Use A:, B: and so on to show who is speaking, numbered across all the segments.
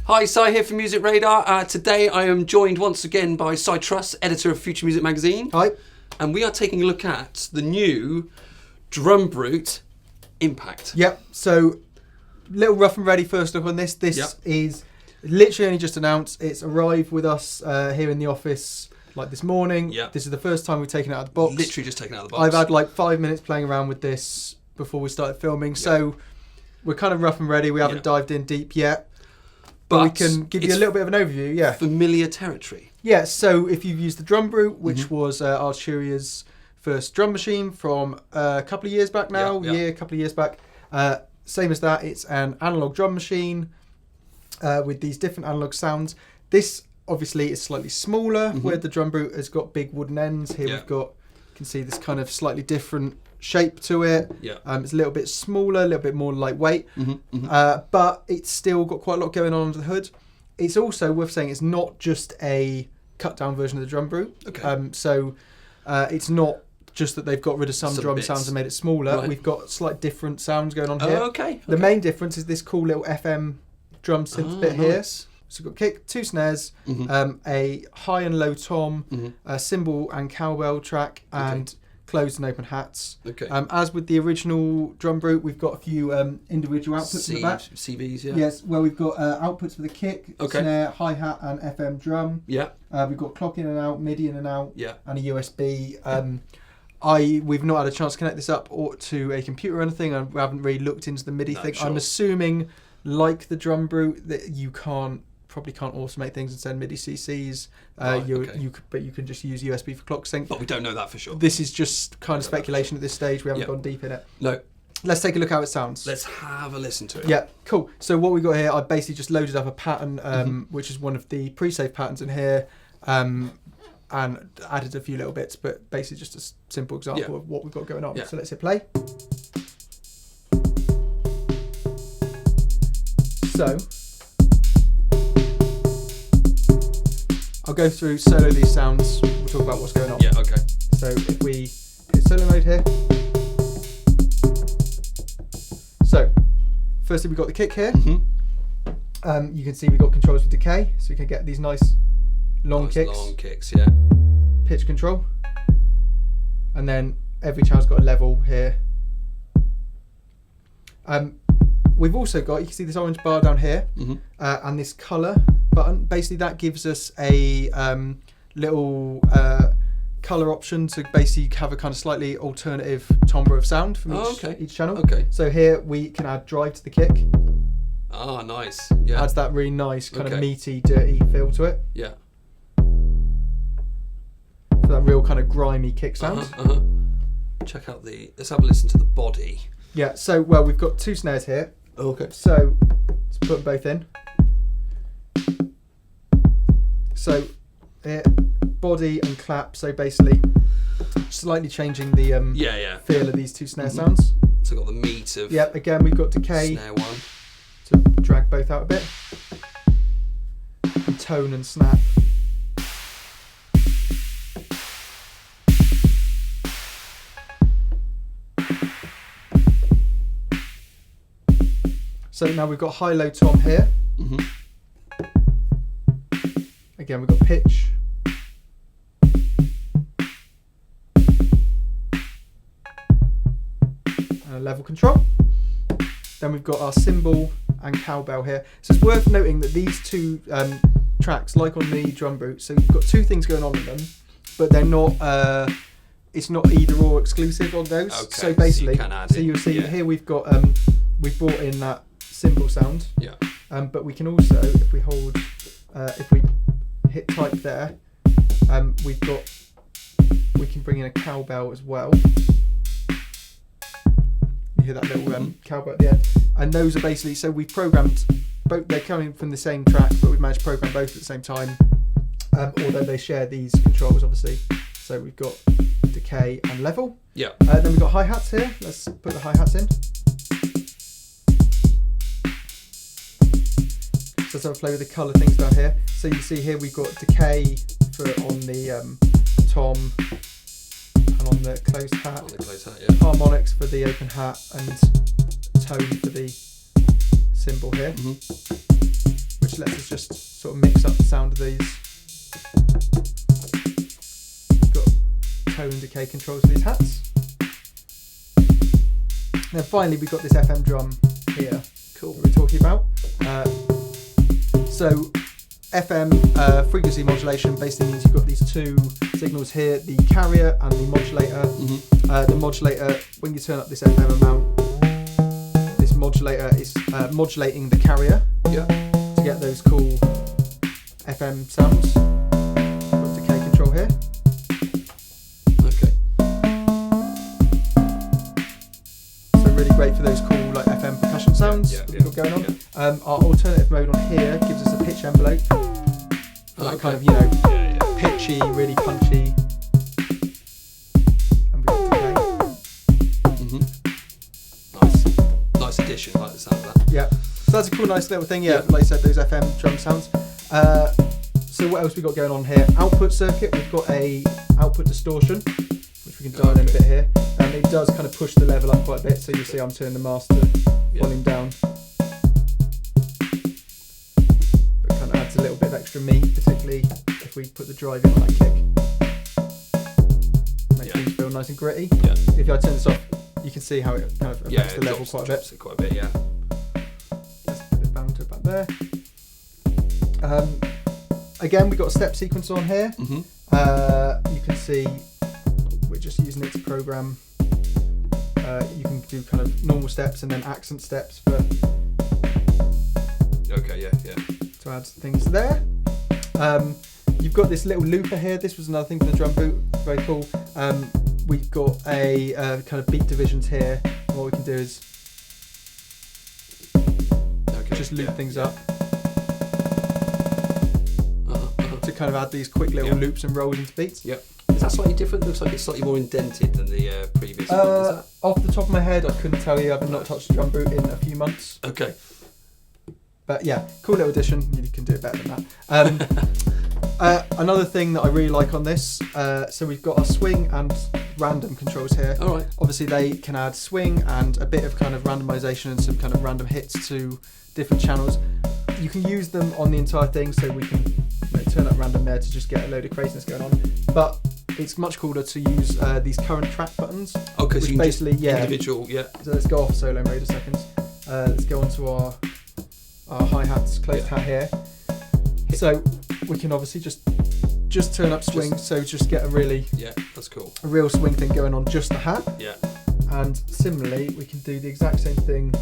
A: Hi, Cy here from MusicRadar. Today I am joined once again by Cy Truss, editor of Future Music Magazine.
B: Hi.
A: And we are taking a look at the new DrumBrute Impact.
B: Yep, so little rough and ready first look on this. This is literally only just announced. It's arrived with us here in the office like this morning.
A: Yep.
B: This is the first time we've taken it out of the box.
A: Literally just taken it out of the box.
B: I've had like 5 minutes playing around with this before we started filming, so we're kind of rough and ready. We haven't dived in deep yet. But we can give you a little bit of an overview,
A: Familiar territory.
B: Yeah, so if you've used the DrumBrute, which was Arturia's first drum machine from a couple of years back now, a couple of years back. Same as that, it's an analog drum machine with these different analog sounds. This obviously is slightly smaller, where the DrumBrute has got big wooden ends. Here we've got, you can see this kind of slightly different shape to it. It's a little bit smaller, a little bit more lightweight, but it's still got quite a lot going on under the hood. It's also worth saying it's not just a cut down version of the DrumBrute. So it's not just that they've got rid of some drum sounds and made it smaller. We've got slight different sounds going on here. The main difference is this cool little FM drum synth bit here. So we've got kick, 2 snares, a high and low tom, a cymbal and cowbell track, and closed and open hats. As with the original DrumBrute, we've got a few individual outputs in the back.
A: CVs,
B: Yes, well, we've got outputs for the kick, snare, hi-hat and FM drum. We've got clock in and out, MIDI in and out, and a USB. We've not had a chance to connect this up to a computer or anything. We haven't really looked into the MIDI thing. Sure. I'm assuming, like the DrumBrute, that you probably can't automate things and send MIDI CCs. But you can just use USB for clock sync.
A: But we don't know that for sure.
B: This is just kind of speculation at this stage. We haven't gone deep in it.
A: No.
B: Let's take a look how it sounds.
A: Let's have a listen to it.
B: Yeah, cool. So what we got here, I basically just loaded up a pattern, which is one of the pre-saved patterns in here, and added a few little bits, but basically just a simple example of what we've got going on. So let's hit play. So I'll go through solo these sounds. We'll talk about what's going on. So if we hit solo mode here. So firstly we've got the kick here. You can see we've got controls for decay, so we can get these nice long kicks.
A: Long kicks,
B: Pitch control. And then every channel's got a level here. We've also got, you can see this orange bar down here, and this colour button. Basically that gives us a little colour option to basically have a kind of slightly alternative timbre of sound from each channel. So here we can add drive to the kick.
A: Ah, nice.
B: Adds that really nice kind of meaty, dirty feel to it. For that real kind of grimy kick sound.
A: Check out let's have a listen to the body.
B: So well, we've got 2 snares here. So let's put them both in. So here, body and clap. So basically, slightly changing the feel of these 2 snare sounds.
A: So got the meat of.
B: Again, we've got decay.
A: Snare 1.
B: To drag both out a bit. And tone and snap. So now we've got high-low tom here. Again, we've got pitch. And a level control. Then we've got our cymbal and cowbell here. So it's worth noting that these 2 tracks, like on the DrumBrute, so you've got 2 things going on in them, but they're not. It's not either or exclusive on those. So basically, so you'll see here we've got we've brought in that cymbal sound. But we can also, if we hold, if we hit type there, we can bring in a cowbell as well. You hear that little cowbell at the end, and those are basically, so we've programmed both. They're coming from the same track, but we've managed to program both at the same time. Although they share these controls, obviously. So we've got decay and level. Then we've got hi-hats here. Let's put the hi-hats in. So let's have a play with the colour things down here. So you see here we've got decay on the tom and on the closed hat. Harmonics for the open hat and tone for the cymbal here, which which lets us just sort of mix up the sound of these. Got tone decay controls for these hats. Then finally we've got this FM drum here.
A: Cool.
B: That we're talking about. So FM frequency modulation basically means you've got these two signals here, the carrier and the modulator. The modulator, when you turn up this FM amount, this modulator is modulating the carrier to get those cool FM sounds. Got decay control here.
A: Okay.
B: So really great for those cool like FM percussion sounds that we've got going on. Our alternative mode on here gives us a pitch envelope. For that kind of, you know, pitchy, really punchy. And we've got decay.
A: Nice addition. I like the sound of that.
B: Yeah. So that's a cool, nice little thing. Yeah. Like I said, those FM drum sounds. So what else we got going on here? Output circuit. We've got a output distortion, which we can dial in a bit here, and it does kind of push the level up quite a bit. So you see, I'm turning the master volume down. But kind of adds a little bit of extra meat, particularly if we put the drive in on that kick. Makes things feel nice and gritty.
A: Yeah.
B: If I turn this off, you can see how it kind of affects the level quite a bit.
A: It quite a bit, yeah.
B: Let's put it down to about there. Again, we've got a step sequence on here. You can see we're just using it to program. You can do kind of normal steps and then accent steps for.
A: Okay, yeah.
B: To add things there. You've got this little looper here. This was another thing for the DrumBrute. Very cool. We've got a kind of beat divisions here. And what we can do is just loop things up to kind of add these quick little loops and rolls into beats.
A: Yep. Is that slightly different? Looks like it's slightly more indented than the previous one. Is that?
B: Off the top of my head, I couldn't tell you. I've not touched DrumBrute in a few months.
A: Okay.
B: But yeah, cool little addition. You can do it better than that. Another thing that I really like on this, so we've got our swing and random controls here.
A: All right.
B: Obviously, they can add swing and a bit of kind of randomization and some kind of random hits to different channels. You can use them on the entire thing, so we can turn up random there to just get a load of craziness going on. But it's much cooler to use these current track buttons.
A: Okay, so you
B: basically,
A: individual,
B: So let's go off solo mode a second. Let's go onto our hi-hats, closed hat here. So we can obviously just turn up swing, so just get a really
A: that's cool.
B: A real swing thing going on just the hat.
A: Yeah.
B: And similarly, we can do the exact same thing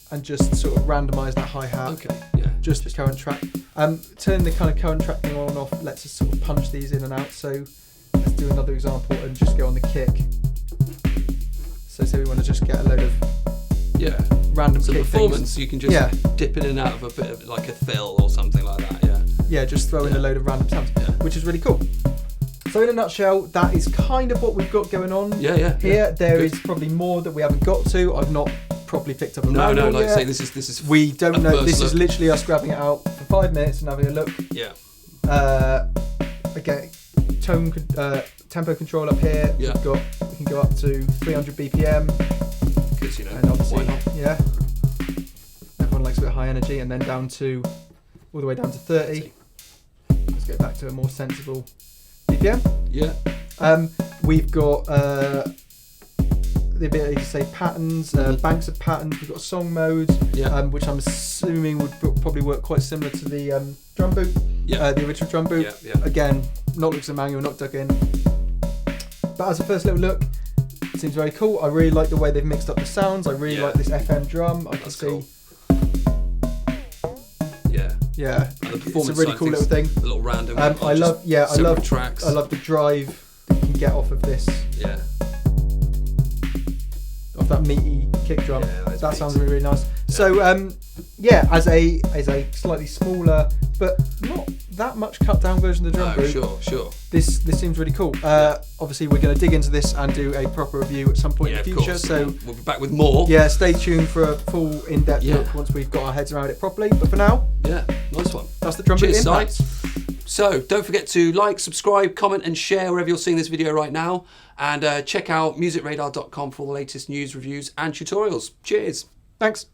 B: and just sort of randomise that hi-hat.
A: Okay. Yeah.
B: Just the current track. Turn the kind of current track thing on and off lets us sort of punch these in and out. So let's do another example and just go on the kick. So say we want to just get a load of random kick
A: performance
B: things.
A: You can just dip in and out of a bit of like a fill or something like that.
B: Yeah, just throw in a load of random sounds, which is really cool. So in a nutshell, that is kind of what we've got going on here. There is probably more that we haven't got to. I've not properly picked up a manual
A: like
B: yet.
A: say this is
B: we don't know. This is literally us grabbing it out for 5 minutes and having a look.
A: Yeah.
B: Again, tempo control up here. We can go up to 300 BPM.
A: Because
B: and obviously,
A: why not?
B: Everyone likes a bit of high energy, and then down to all the way down to 30. Let's go back to a more sensible BPM.
A: Yeah.
B: We've got the ability to say patterns, banks of patterns. We've got song modes, which I'm assuming would probably work quite similar to the DrumBrute, the original DrumBrute. Again, not looked at the manual, not dug in. But as a first little look, it seems very cool. I really like the way they've mixed up the sounds. I really like this FM drum. I can see.
A: Cool.
B: Yeah,
A: and the
B: it's a really cool little thing.
A: A little random.
B: I love
A: tracks.
B: I love the drive that you can get off of this.
A: Yeah.
B: Off that meaty kick drum. That sounds really, really nice.
A: Yeah.
B: So as a slightly smaller but not that much cut down version of the DrumBrute.
A: Sure.
B: This seems really cool. Obviously we're going to dig into this and do a proper review at some point in the future.
A: Course.
B: So
A: we'll be back with more.
B: Yeah, stay tuned for a full in-depth look once we've got our heads around it properly. But for now,
A: nice one.
B: That's the DrumBrute Impact.
A: So don't forget to like, subscribe, comment and share wherever you're seeing this video right now. And check out musicradar.com for all the latest news, reviews and tutorials. Cheers.
B: Thanks.